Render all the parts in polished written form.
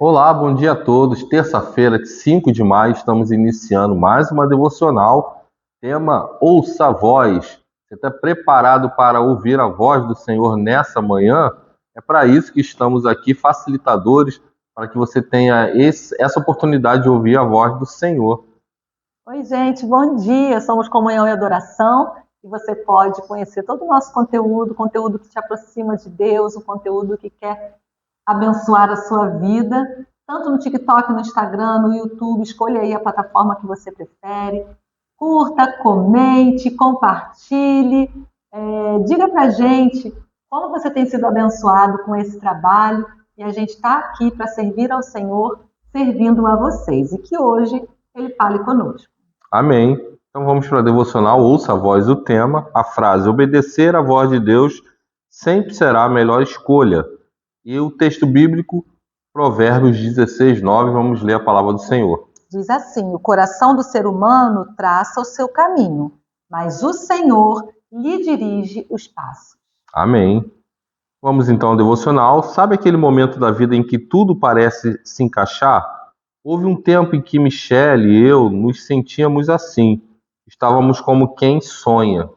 Olá, bom dia a todos. Terça-feira, 5 de maio, estamos iniciando mais uma devocional. Tema Ouça a Voz. Você está preparado para ouvir a voz do Senhor nessa manhã? É para isso que estamos aqui, facilitadores, para que você tenha essa oportunidade de ouvir a voz do Senhor. Oi, gente, bom dia. Somos Comunhão e Adoração e você pode conhecer todo o nosso conteúdo que te aproxima de Deus, um conteúdo que quer abençoar a sua vida, tanto no TikTok, no Instagram, no YouTube. Escolha aí a plataforma que você prefere. Curta, comente, compartilhe. Diga pra gente como você tem sido abençoado com esse trabalho e a gente está aqui para servir ao Senhor, servindo a vocês. E que hoje Ele fale conosco. Amém. Então vamos para a devocional. Ouça a voz do tema. A frase: obedecer à voz de Deus sempre será a melhor escolha. E o texto bíblico, Provérbios 16, 9, vamos ler a palavra do Senhor. Diz assim: o coração do ser humano traça o seu caminho, mas o Senhor lhe dirige os passos. Amém. Vamos então ao devocional. Sabe aquele momento da vida em que tudo parece se encaixar? Houve um tempo em que Michele e eu nos sentíamos assim. Estávamos como quem sonha.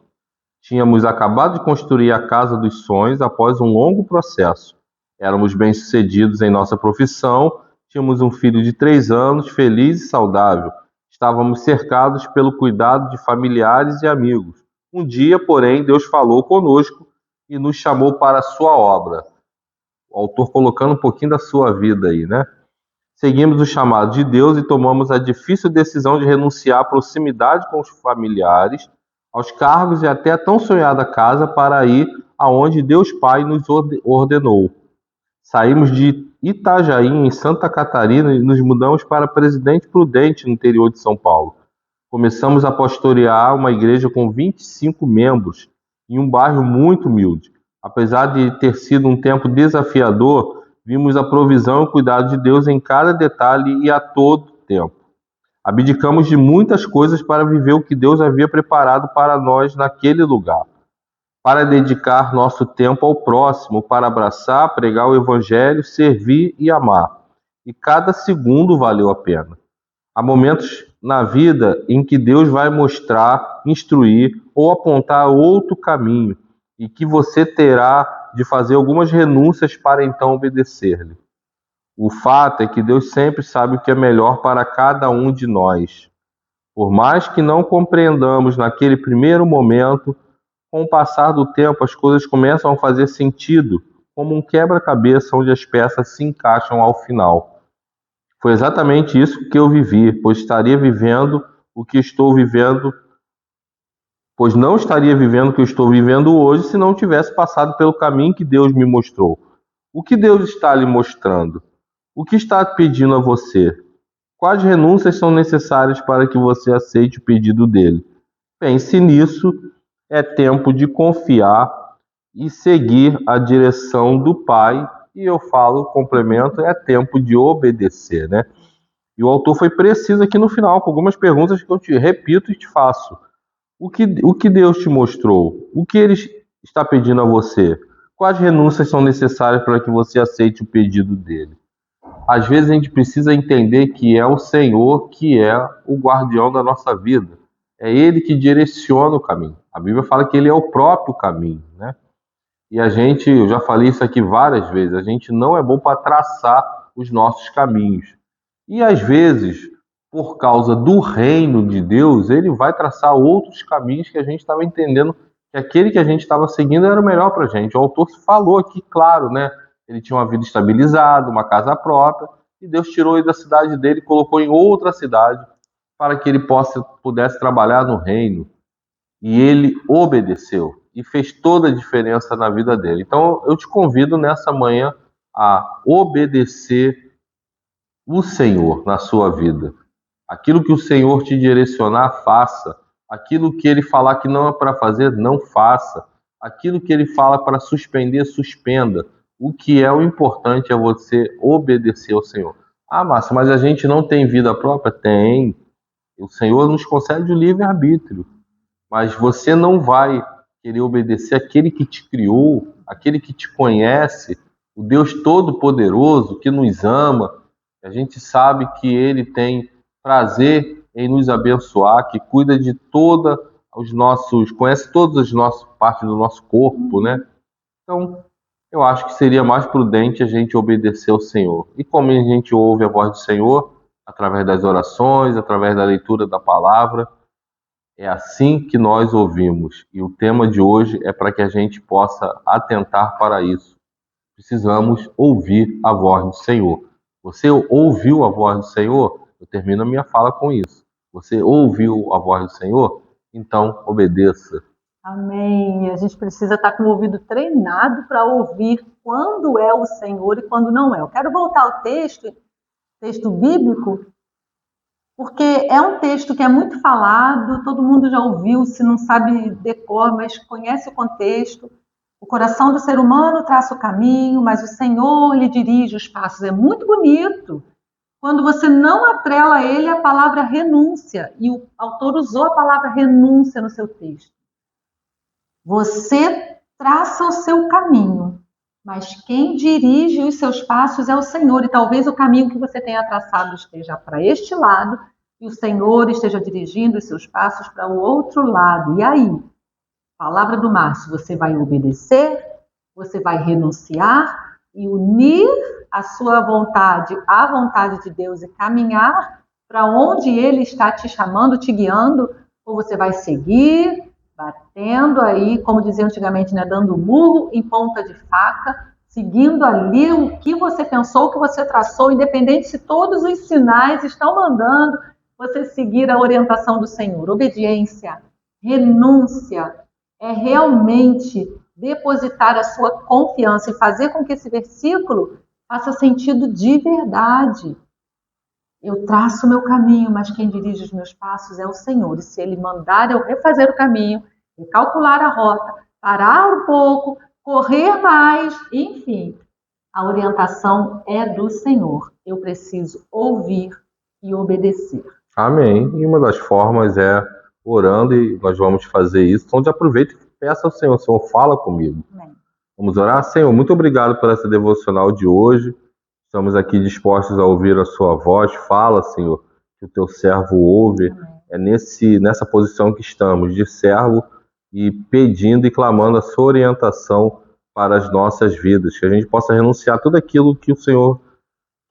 Tínhamos acabado de construir a casa dos sonhos após um longo processo. Éramos bem-sucedidos em nossa profissão, tínhamos um filho de 3 anos, feliz e saudável. Estávamos cercados pelo cuidado de familiares e amigos. Um dia, porém, Deus falou conosco e nos chamou para a sua obra. O autor colocando um pouquinho da sua vida aí, né? Seguimos o chamado de Deus e tomamos a difícil decisão de renunciar à proximidade com os familiares, aos cargos e até a tão sonhada casa para ir aonde Deus Pai nos ordenou. Saímos de Itajaí, em Santa Catarina, e nos mudamos para Presidente Prudente, no interior de São Paulo. Começamos a pastorear uma igreja com 25 membros, em um bairro muito humilde. Apesar de ter sido um tempo desafiador, vimos a provisão e o cuidado de Deus em cada detalhe e a todo tempo. Abdicamos de muitas coisas para viver o que Deus havia preparado para nós naquele lugar, para dedicar nosso tempo ao próximo, para abraçar, pregar o Evangelho, servir e amar. E cada segundo valeu a pena. Há momentos na vida em que Deus vai mostrar, instruir ou apontar outro caminho e que você terá de fazer algumas renúncias para então obedecer-lhe. O fato é que Deus sempre sabe o que é melhor para cada um de nós. Por mais que não compreendamos naquele primeiro momento, com o passar do tempo as coisas começam a fazer sentido, como um quebra-cabeça onde as peças se encaixam ao final. Foi exatamente isso que eu vivi, pois não estaria vivendo o que eu estou vivendo hoje se não tivesse passado pelo caminho que Deus me mostrou. O que Deus está lhe mostrando? O que está pedindo a você? Quais renúncias são necessárias para que você aceite o pedido dele? Pense nisso, é tempo de confiar e seguir a direção do Pai. E eu complemento, é tempo de obedecer, né? E o autor foi preciso aqui no final, com algumas perguntas que eu te repito e te faço. O que Deus te mostrou? O que Ele está pedindo a você? Quais renúncias são necessárias para que você aceite o pedido dele? Às vezes a gente precisa entender que é o Senhor que é o guardião da nossa vida. É Ele que direciona o caminho. A Bíblia fala que Ele é o próprio caminho, né? E eu já falei isso aqui várias vezes, a gente não é bom para traçar os nossos caminhos. E às vezes, por causa do reino de Deus, ele vai traçar outros caminhos que a gente estava entendendo que aquele que a gente estava seguindo era o melhor para a gente. O autor falou aqui, claro, né? Ele tinha uma vida estabilizada, uma casa própria, e Deus tirou ele da cidade dele e colocou em outra cidade para que ele pudesse trabalhar no reino. E ele obedeceu e fez toda a diferença na vida dele. Então eu te convido nessa manhã a obedecer o Senhor na sua vida. Aquilo que o Senhor te direcionar, faça. Aquilo que Ele falar que não é para fazer, não faça. Aquilo que Ele fala para suspender, suspenda. O que é o importante é você obedecer ao Senhor. Ah, Márcio, mas a gente não tem vida própria? Tem. O Senhor nos concede o livre-arbítrio. Mas você não vai querer obedecer aquele que te criou, aquele que te conhece, o Deus Todo-Poderoso, que nos ama, A gente sabe que Ele tem prazer em nos abençoar, que cuida de conhece todas as nossas partes do nosso corpo, né? Então, eu acho que seria mais prudente a gente obedecer ao Senhor. E como a gente ouve a voz do Senhor? Através das orações, através da leitura da palavra. É assim que nós ouvimos. E o tema de hoje é para que a gente possa atentar para isso. Precisamos ouvir a voz do Senhor. Você ouviu a voz do Senhor? Eu termino a minha fala com isso. Você ouviu a voz do Senhor? Então, obedeça. Amém. A gente precisa estar com o ouvido treinado para ouvir quando é o Senhor e quando não é. Eu quero voltar ao texto bíblico, porque é um texto que é muito falado, todo mundo já ouviu, se não sabe decor, mas conhece o contexto. O coração do ser humano traça o caminho, mas o Senhor lhe dirige os passos. É muito bonito quando você não atrela a ele a palavra renúncia, e o autor usou a palavra renúncia no seu texto. Você traça o seu caminho, mas quem dirige os seus passos é o Senhor. E talvez o caminho que você tenha traçado esteja para este lado e o Senhor esteja dirigindo os seus passos para o outro lado. E aí? Palavra do Márcio, você vai obedecer, você vai renunciar e unir a sua vontade à vontade de Deus e caminhar para onde Ele está te chamando, te guiando, ou você vai seguir batendo aí, como dizia antigamente, né, dando murro em ponta de faca, seguindo ali o que você pensou, o que você traçou, independente se todos os sinais estão mandando você seguir a orientação do Senhor. Obediência, renúncia, é realmente depositar a sua confiança e fazer com que esse versículo faça sentido de verdade. Eu traço o meu caminho, mas quem dirige os meus passos é o Senhor. E se Ele mandar eu refazer o caminho, recalcular a rota, parar um pouco, correr mais, enfim, a orientação é do Senhor. Eu preciso ouvir e obedecer. Amém. E uma das formas é orando, e nós vamos fazer isso. Então, já aproveita e peça ao Senhor: Senhor, fala comigo. Amém. Vamos orar? Senhor, muito obrigado por essa devocional de hoje. Estamos aqui dispostos a ouvir a sua voz. Fala, Senhor, que o teu servo ouve. Amém. É nessa posição que estamos, de servo, e pedindo e clamando a sua orientação para as nossas vidas. Que a gente possa renunciar a tudo aquilo que o Senhor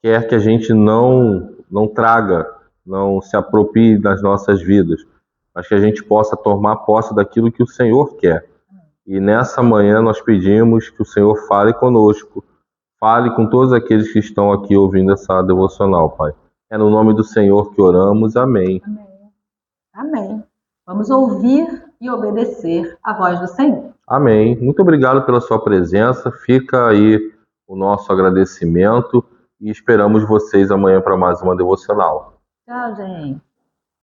quer que a gente não traga, não se aproprie das nossas vidas, mas que a gente possa tomar posse daquilo que o Senhor quer. E nessa manhã nós pedimos que o Senhor fale conosco, fale com todos aqueles que estão aqui ouvindo essa devocional, Pai. É no nome do Senhor que oramos. Amém. Amém. Amém. Vamos ouvir e obedecer a voz do Senhor. Amém. Muito obrigado pela sua presença. Fica aí o nosso agradecimento e esperamos vocês amanhã para mais uma devocional. Tchau, gente.